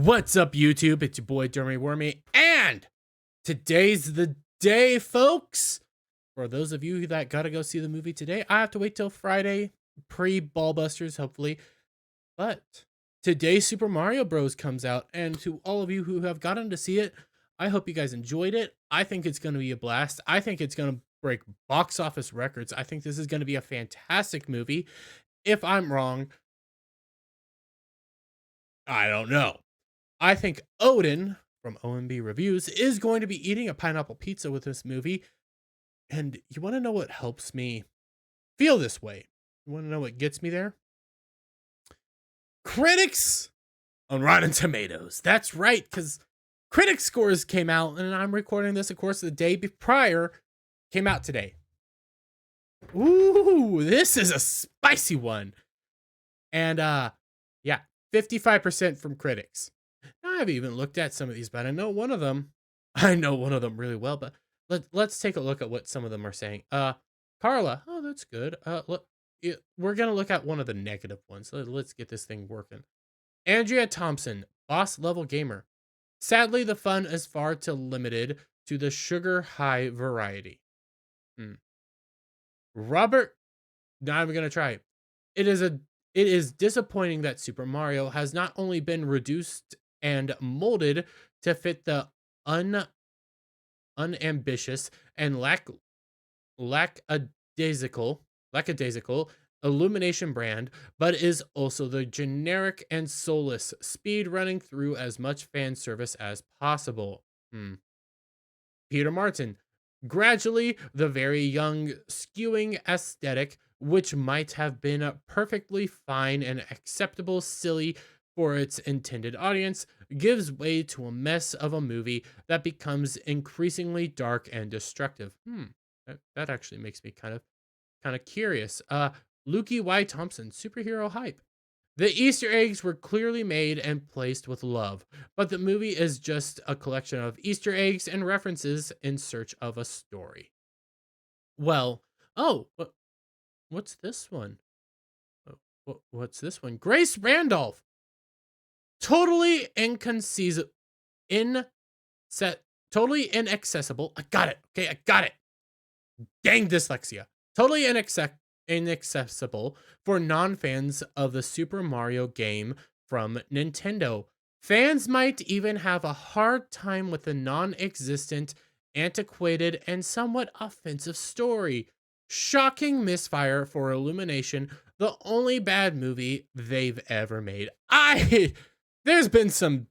What's up, YouTube? It's your boy, Jeremy Wormy, and today's the day, folks. For those of you that gotta go see the movie today, I have to wait till Friday, pre-Ballbusters, hopefully. But today, Super Mario Bros. Comes out, and to all of you who have gotten to see it, I hope you guys enjoyed it. I think it's gonna be a blast. I think it's gonna break box office records. I think this is gonna be a fantastic movie. If I'm wrong, I don't know. I think Odin from OMB Reviews is going to be eating a pineapple pizza with this movie. And you want to know what helps me feel this way? You want to know what gets me there? Critics on Rotten Tomatoes. That's right, because critic scores came out, and I'm recording this, of course, the day prior, came out today. Ooh, this is a spicy one. And yeah, 55% from critics. Now, I've even looked at some of these, but I know one of them really well, but let's take a look at what some of them are saying. Carla, oh, that's good. Look, we're gonna look at one of the negative ones. Let's get this thing working. Andrea Thompson, boss level gamer. Sadly, the fun is far too limited to the sugar high variety. Robert, not even gonna try it. It is disappointing that Super Mario has not only been reduced and molded to fit the unambitious and lackadaisical Illumination brand, but is also the generic and soulless speed running through as much fan service as possible. Peter Martin, gradually the very young skewing aesthetic, which might have been perfectly fine and acceptable silly for its intended audience, gives way to a mess of a movie that becomes increasingly dark and destructive. That actually makes me kind of curious. Lukey Y. Thompson, superhero hype. The Easter eggs were clearly made and placed with love, but the movie is just a collection of Easter eggs and references in search of a story. Well, oh, what's this one? What's this one? Grace Randolph. Totally totally inaccessible. I got it. Okay, I got it. Dang dyslexia. Totally inaccessible for non-fans of the Super Mario game from Nintendo. Fans might even have a hard time with the non-existent, antiquated, and somewhat offensive story. Shocking misfire for Illumination, the only bad movie they've ever made. There's been some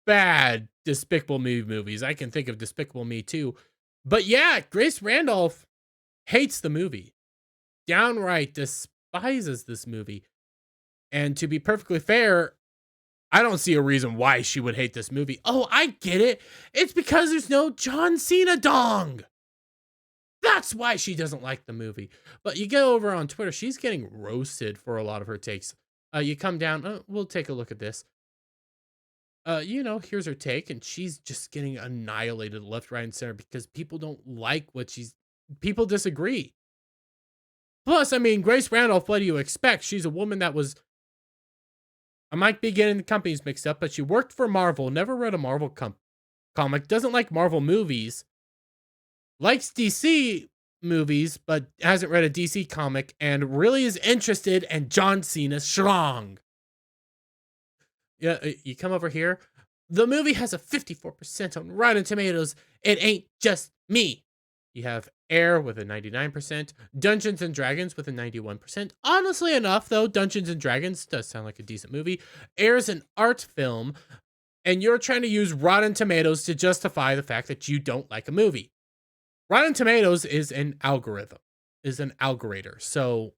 bad Despicable Me movies. I can think of Despicable Me too. But yeah, Grace Randolph hates the movie. Downright despises this movie. And to be perfectly fair, I don't see a reason why she would hate this movie. Oh, I get it. It's because there's no John Cena dong. That's why she doesn't like the movie. But you go over on Twitter, she's getting roasted for a lot of her takes. You come down, we'll take a look at this. Here's her take, and she's just getting annihilated left, right, and center because people don't like people disagree. Plus, I mean, Grace Randolph, what do you expect? She's a woman that was, I might be getting the companies mixed up, but she worked for Marvel, never read a Marvel comic, doesn't like Marvel movies, likes DC movies, but hasn't read a DC comic, and really is interested in John Cena's schlong. Yeah, you come over here. The movie has a 54% on Rotten Tomatoes. It ain't just me. You have Air with a 99%, Dungeons and Dragons with a 91%. Honestly enough, though, Dungeons and Dragons does sound like a decent movie. Air's an art film, and you're trying to use Rotten Tomatoes to justify the fact that you don't like a movie. Rotten Tomatoes is an algorithm, is an algorator. So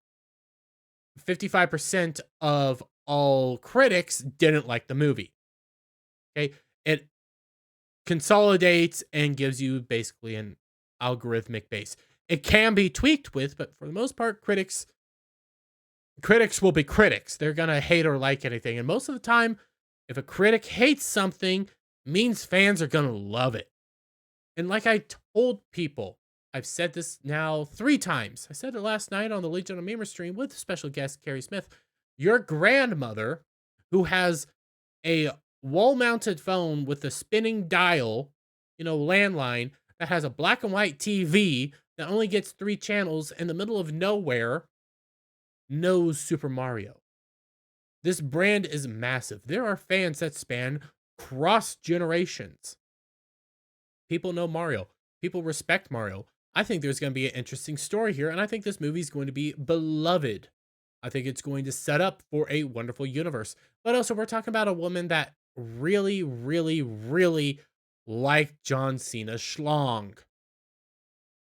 55% of all critics didn't like the movie. Okay, it consolidates and gives you basically an algorithmic base. It can be tweaked with, but for the most part, critics will be critics. They're gonna hate or like anything, and most of the time, if a critic hates something, means fans are gonna love it. And like I told people, I've said this now 3 times. I said it last night on the Legion of Memer stream with special guest Carrie Smith. Your grandmother, who has a wall-mounted phone with a spinning dial, landline that has a black and white TV that only gets 3 channels in the middle of nowhere knows Super Mario. This brand is massive. There are fans that span cross generations. People know Mario. People respect Mario. I think there's going to be an interesting story here, and I think this movie is going to be beloved. I think it's going to set up for a wonderful universe. But also, we're talking about a woman that really, really, really liked John Cena schlong.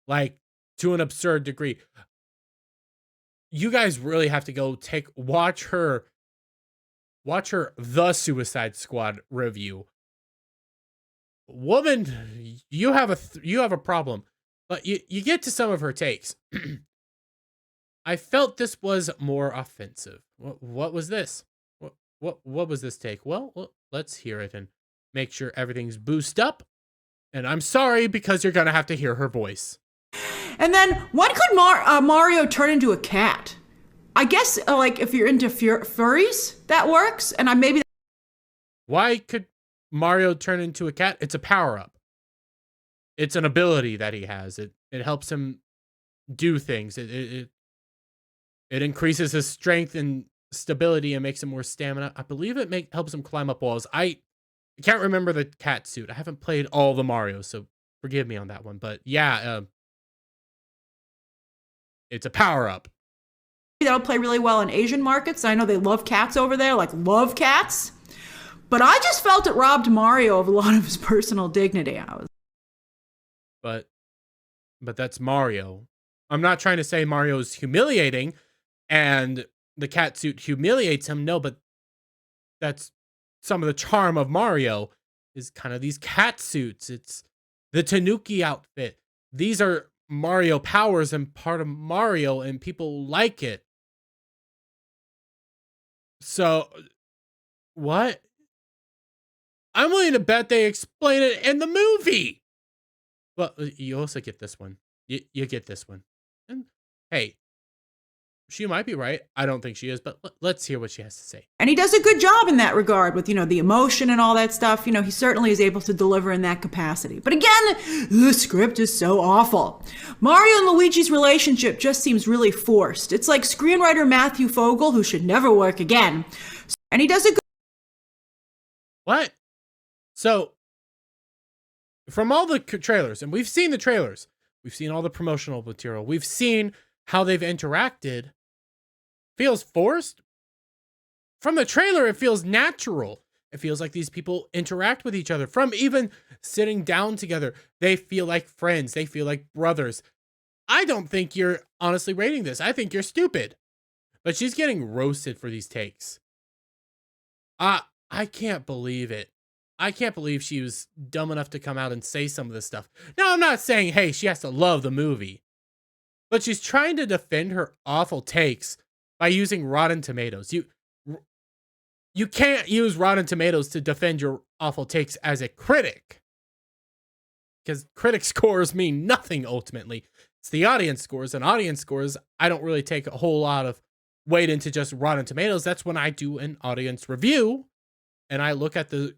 Like, to an absurd degree. You guys really have to go watch her The Suicide Squad review. Woman, you have a problem. But you get to some of her takes. I felt this was more offensive. What was this? What was this take? Well, let's hear it and make sure everything's boosted up. And I'm sorry because you're gonna have to hear her voice. And then when could Mario turn into a cat? I guess like if you're into furries, that works. And maybe. Why could Mario turn into a cat? It's a power up. It's an ability that he has. It helps him do things. It increases his strength and stability and makes him more stamina. I believe it helps him climb up walls. I can't remember the cat suit. I haven't played all the Mario, so forgive me on that one. But yeah, it's a power up. That'll play really well in Asian markets. I know they love cats over there, like love cats. But I just felt it robbed Mario of a lot of his personal dignity. But that's Mario. I'm not trying to say Mario's humiliating and the cat suit humiliates him. No, but that's some of the charm of Mario is kind of these cat suits. It's the Tanuki outfit. These are Mario powers and part of Mario, and people like it. So, what? I'm willing to bet they explain it in the movie. Well, you also get this one. You get this one. And hey, she might be right. I don't think she is, but let's hear what she has to say. And he does a good job in that regard with, the emotion and all that stuff. He certainly is able to deliver in that capacity. But again, the script is so awful. Mario and Luigi's relationship just seems really forced. It's like screenwriter Matthew Fogel, who should never work again. And he does a good. What? So, from all the trailers, and we've seen the trailers, we've seen all the promotional material, we've seen how they've interacted, feels forced. From the trailer, it feels natural. It feels like these people interact with each other. From even sitting down together, they feel like friends. They feel like brothers. I don't think you're honestly rating this. I think you're stupid. But she's getting roasted for these takes. I can't believe it. I can't believe she was dumb enough to come out and say some of this stuff. Now, I'm not saying, hey, she has to love the movie. But she's trying to defend her awful takes by using Rotten Tomatoes. You can't use Rotten Tomatoes to defend your awful takes as a critic. Because critic scores mean nothing ultimately. It's the audience scores, and audience scores, I don't really take a whole lot of weight into just Rotten Tomatoes. That's when I do an audience review and I look at the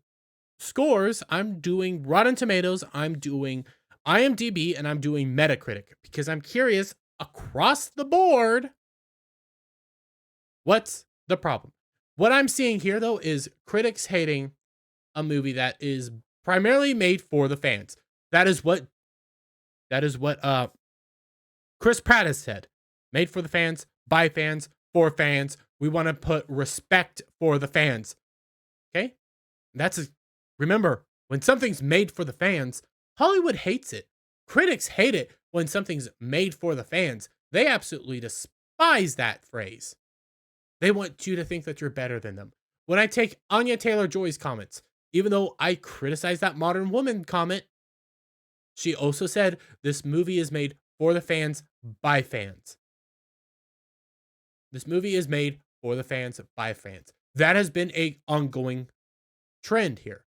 scores. I'm doing Rotten Tomatoes, I'm doing IMDb, and I'm doing Metacritic because I'm curious across the board, what's the problem? What I'm seeing here, though, is critics hating a movie that is primarily made for the fans. That is what Chris Pratt has said. Made for the fans, by fans, for fans. We want to put respect for the fans. Okay? Remember, when something's made for the fans, Hollywood hates it. Critics hate it when something's made for the fans. They absolutely despise that phrase. They want you to think that you're better than them. When I take Anya Taylor-Joy's comments, even though I criticize that Modern Woman comment, she also said this movie is made for the fans, by fans. This movie is made for the fans, by fans. That has been an ongoing trend here.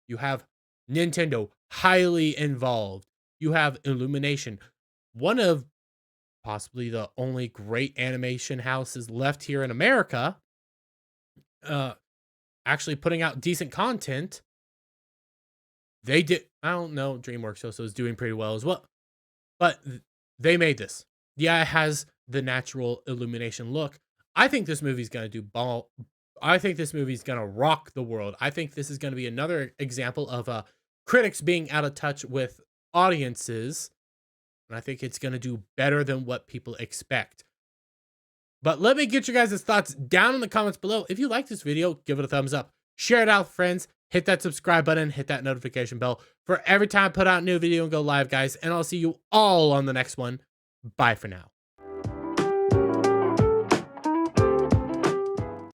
You have Nintendo highly involved. You have Illumination, one of possibly the only great animation houses left here in America, actually putting out decent content. They did. I don't know. DreamWorks also is doing pretty well as well, but they made this. Yeah, it has the natural illumination look. I think this movie's gonna do ball. I think this movie's gonna rock the world. I think this is gonna be another example of critics being out of touch with audiences, and I think it's gonna do better than what people expect. But let me get your guys' thoughts down in the comments below. If you like this video, give it a thumbs up. Share it out with friends. Hit that subscribe button. Hit that notification bell for every time I put out a new video and go live, guys. And I'll see you all on the next one. Bye for now.